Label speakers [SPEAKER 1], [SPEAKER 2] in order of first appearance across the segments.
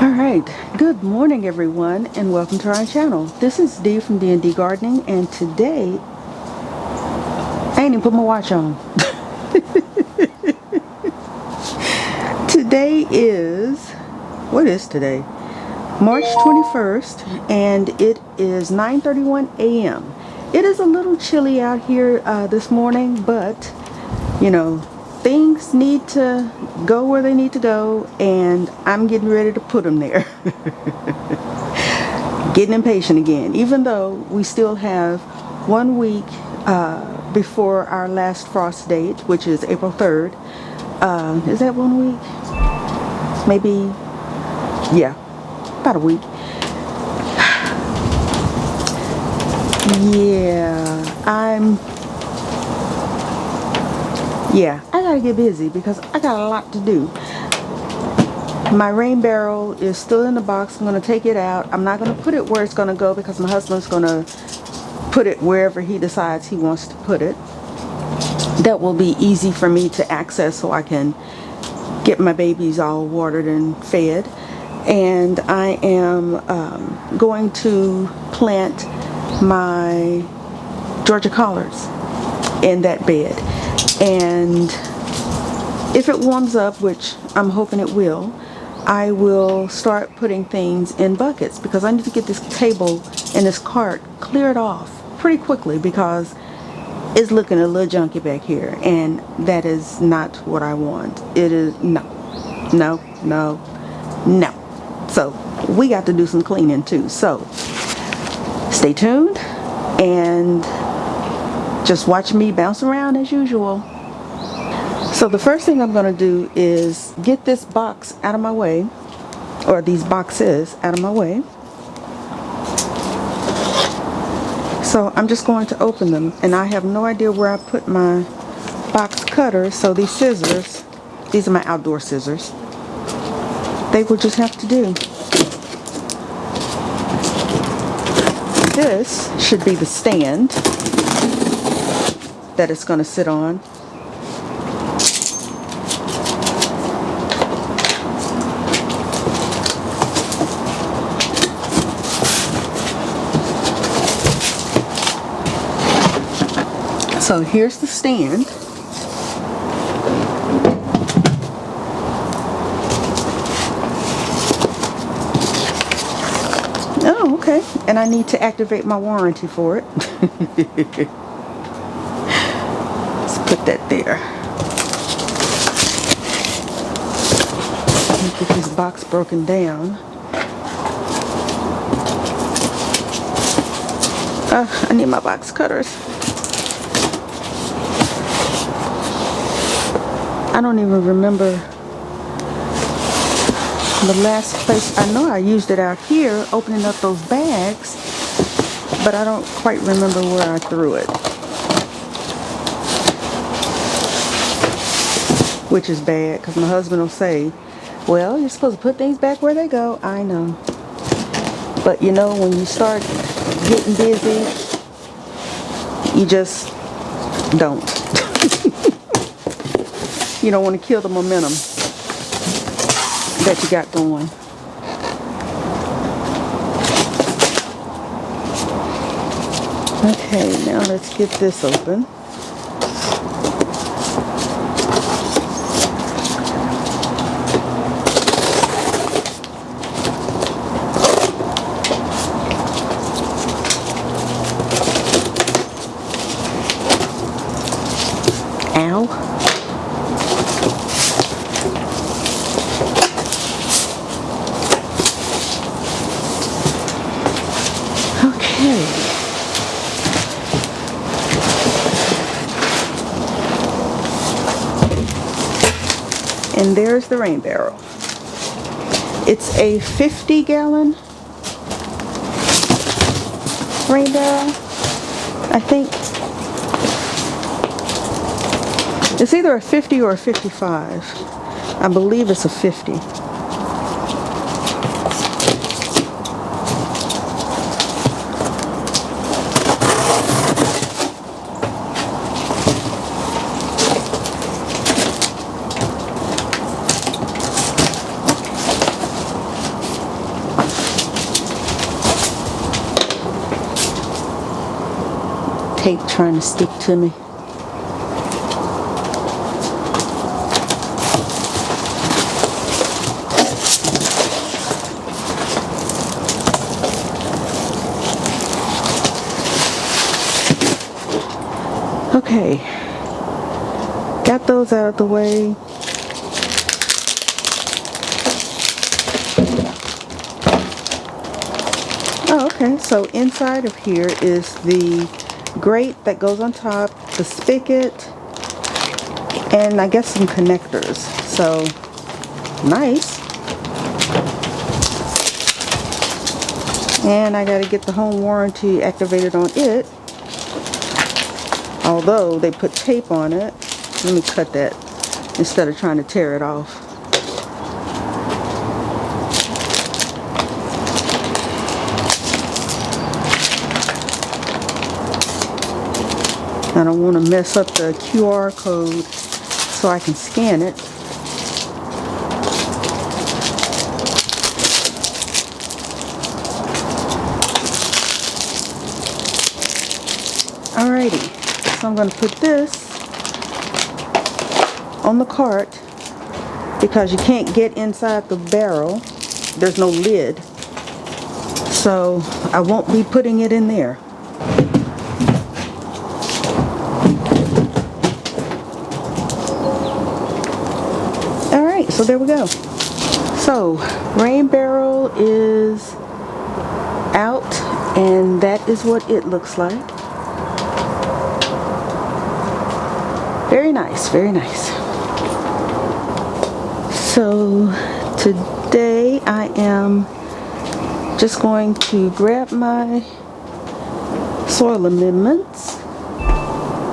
[SPEAKER 1] Alright, good morning everyone and welcome to our channel. This is Dee from D&D Gardening, and today, I ain't even put my watch on. Today is, what is today? March 21st, and it is 9:31 a.m. It is a little chilly out here this morning, but you know, things need to go where they need to go, and I'm getting ready to put them there. Getting impatient again, even though we still have 1 week before our last frost date, which is April 3rd. Is that 1 week? Maybe, yeah, about a week. I gotta get busy because I got a lot to do. My rain barrel is still in the box. I'm going to take it out. I'm not going to put it where it's going to go because my husband's going to put it wherever he decides he wants to put it. That will be easy for me to access so I can get my babies all watered and fed. And I am going to plant my Georgia collards in that bed. And if it warms up, which I'm hoping it will, I will start putting things in buckets because I need to get this table and this cart cleared off pretty quickly because it's looking a little junky back here, and that is not what I want. It is no. So we got to do some cleaning too. So stay tuned and just watch me bounce around as usual. So the first thing I'm going to do is get this box out of my way, or these boxes out of my way. So I'm just going to open them, and I have no idea where I put my box cutters, so these scissors, these are my outdoor scissors, they will just have to do. This should be the stand that it's going to sit on. So here's the stand. Oh, okay. And I need to activate my warranty for it. Let's put that there. Let me get this box broken down. I need my box cutters. I don't even remember the last place. I know I used it out here opening up those bags, but I don't quite remember where I threw it, which is bad because my husband will say, well, you're supposed to put things back where they go. I know, but you know, when you start getting busy, you just don't. You don't want to kill the momentum that you got going. Okay, now let's get this open. Ow. And there's the rain barrel. It's a 50-gallon rain barrel, I think. It's either a 50 or a 55. I believe it's a 50. Tape trying to stick to me. Okay, got those out of the way. Oh, okay, so inside of here is the grate that goes on top, the spigot, and I guess some connectors. So, nice. And I gotta get the home warranty activated on it. Although they put tape on it. Let me cut that instead of trying to tear it off. I don't want to mess up the QR code so I can scan it. Alrighty, so I'm going to put this on the cart because you can't get inside the barrel. There's no lid. So I won't be putting it in there. So there we go. So rain barrel is out, and that is what it looks like. Very nice, very nice. So today I am just going to grab my soil amendments.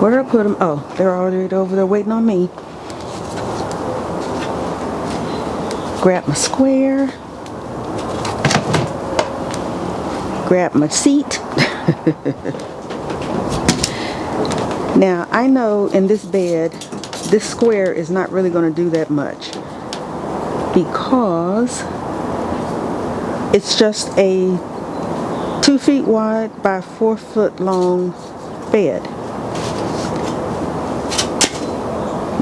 [SPEAKER 1] Where did I put them? Oh, they're already over there waiting on me. Grab my square, grab my seat. Now I know in this bed this square is not really going to do that much because it's just a 2 feet wide by 4 foot long bed,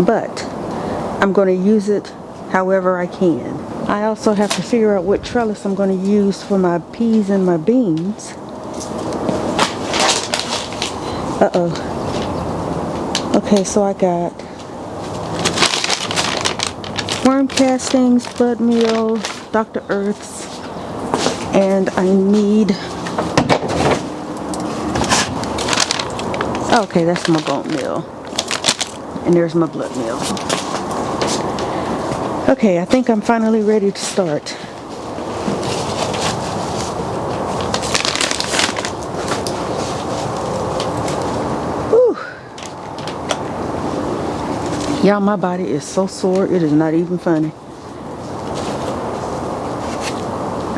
[SPEAKER 1] but I'm going to use it however I can. I also have to figure out what trellis I'm going to use for my peas and my beans. Okay, so I got worm castings, blood meal, Dr. Earth's, and I need... Okay, that's my bone meal. And there's my blood meal. Okay, I think I'm finally ready to start. Whew. Y'all, my body is so sore, it is not even funny.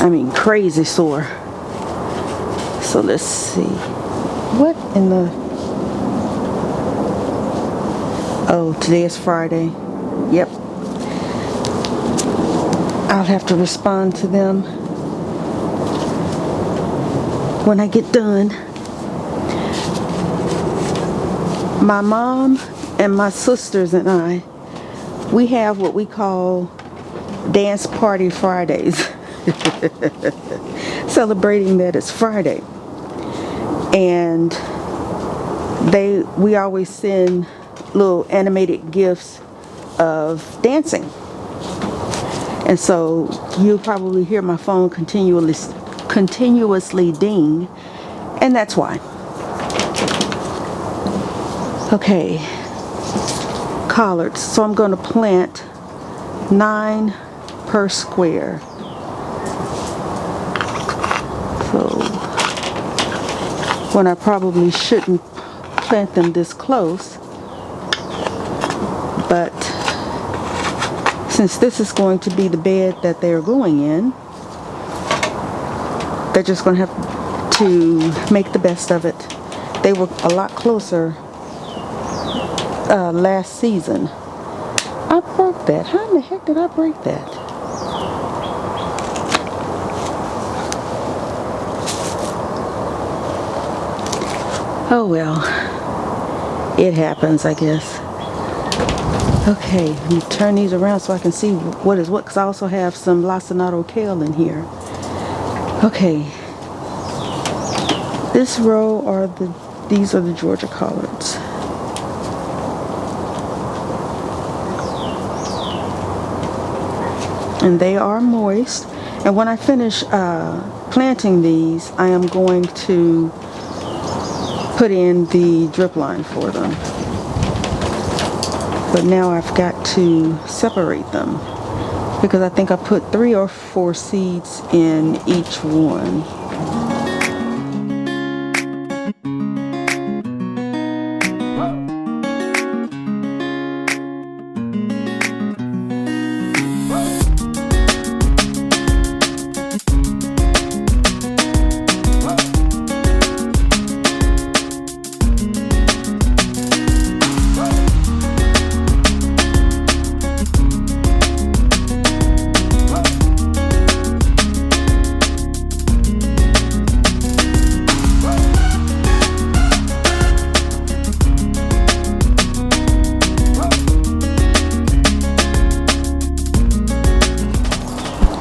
[SPEAKER 1] I mean, crazy sore. So let's see. What in the... Oh, today is Friday. Yep. I'll have to respond to them when I get done. My mom and my sisters and I, we have what we call Dance Party Fridays. Celebrating that it's Friday. And we always send little animated gifs of dancing. And so you'll probably hear my phone continuously ding, and that's why. Okay, collards. So I'm going to plant 9 per square. So when I probably shouldn't plant them this close, but since this is going to be the bed that they're going in, they're just going to have to make the best of it. They were a lot closer last season. I broke that. How in the heck did I break that? Oh well. It happens, I guess. Okay, let me turn these around so I can see what is what, because I also have some lacinato kale in here. Okay, this row are these are the Georgia collards. And they are moist. And when I finish planting these, I am going to put in the drip line for them. But now I've got to separate them because I think I put 3 or 4 seeds in each one.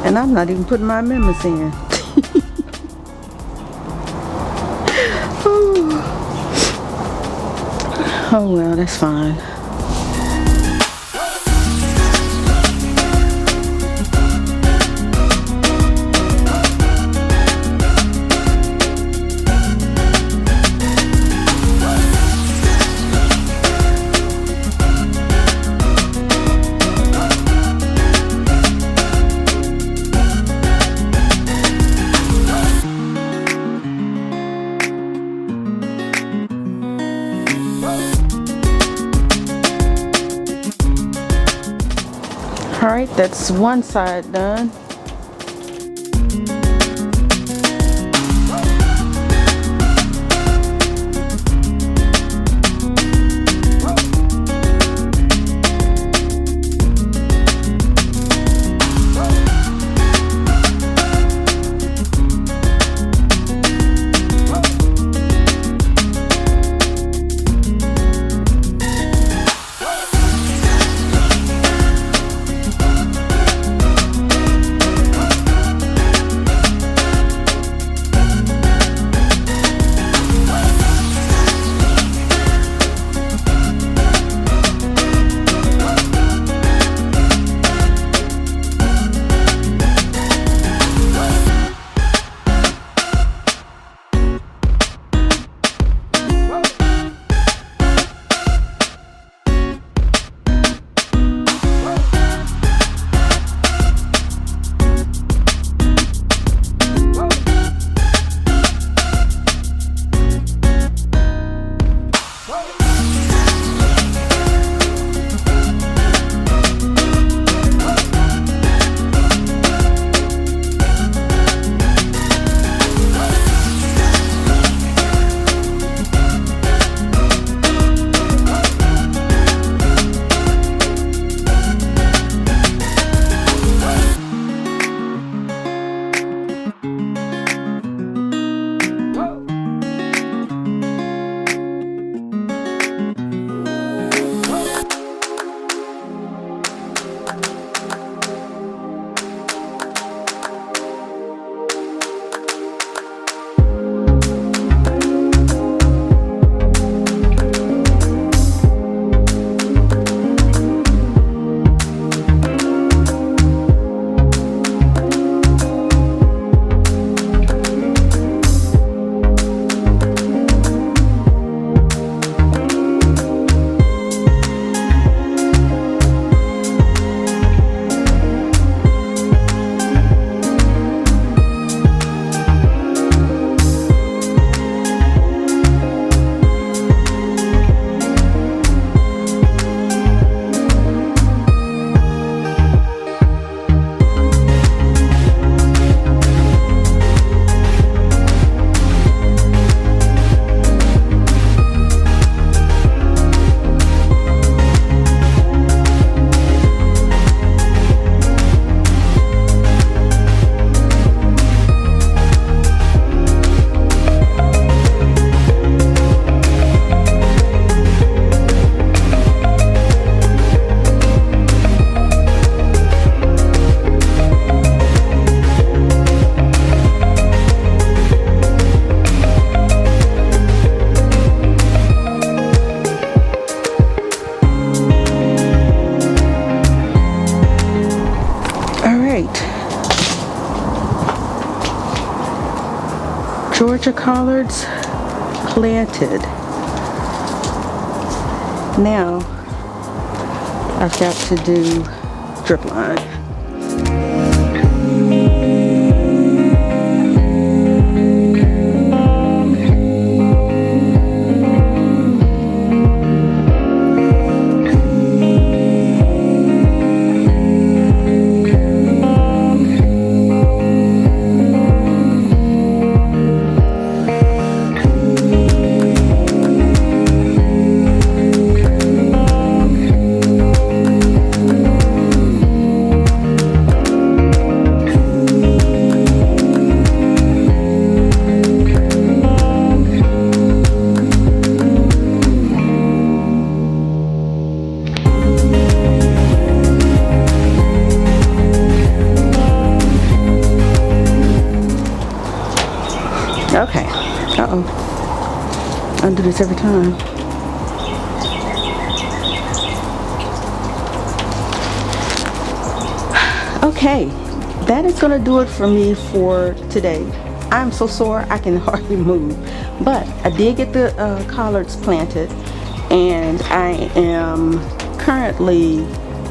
[SPEAKER 1] And I'm not even putting my amendments in. Oh well, that's fine. Alright, that's one side done. Georgia collards planted. Now I've got to do drip line. Okay. Uh-oh. I do this every time. Okay. That is going to do it for me for today. I'm so sore I can hardly move. But I did get the collards planted. And I am currently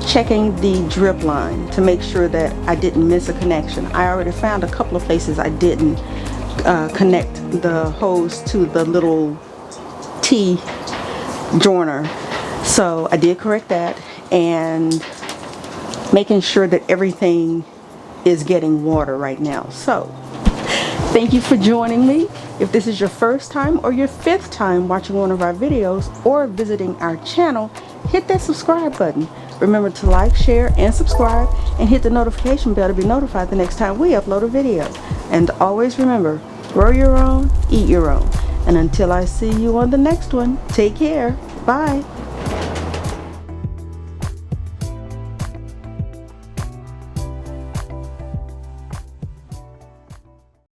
[SPEAKER 1] checking the drip line to make sure that I didn't miss a connection. I already found a couple of places I didn't connect the hose to the little T joiner, so I did correct that, and making sure that everything is getting water right now. So thank you for joining me. If this is your first time or your fifth time watching one of our videos or visiting our channel, hit that subscribe button. Remember to like, share, and subscribe, and hit the notification bell to be notified the next time we upload a video. And always remember, grow your own, eat your own. And until I see you on the next one, take care. Bye.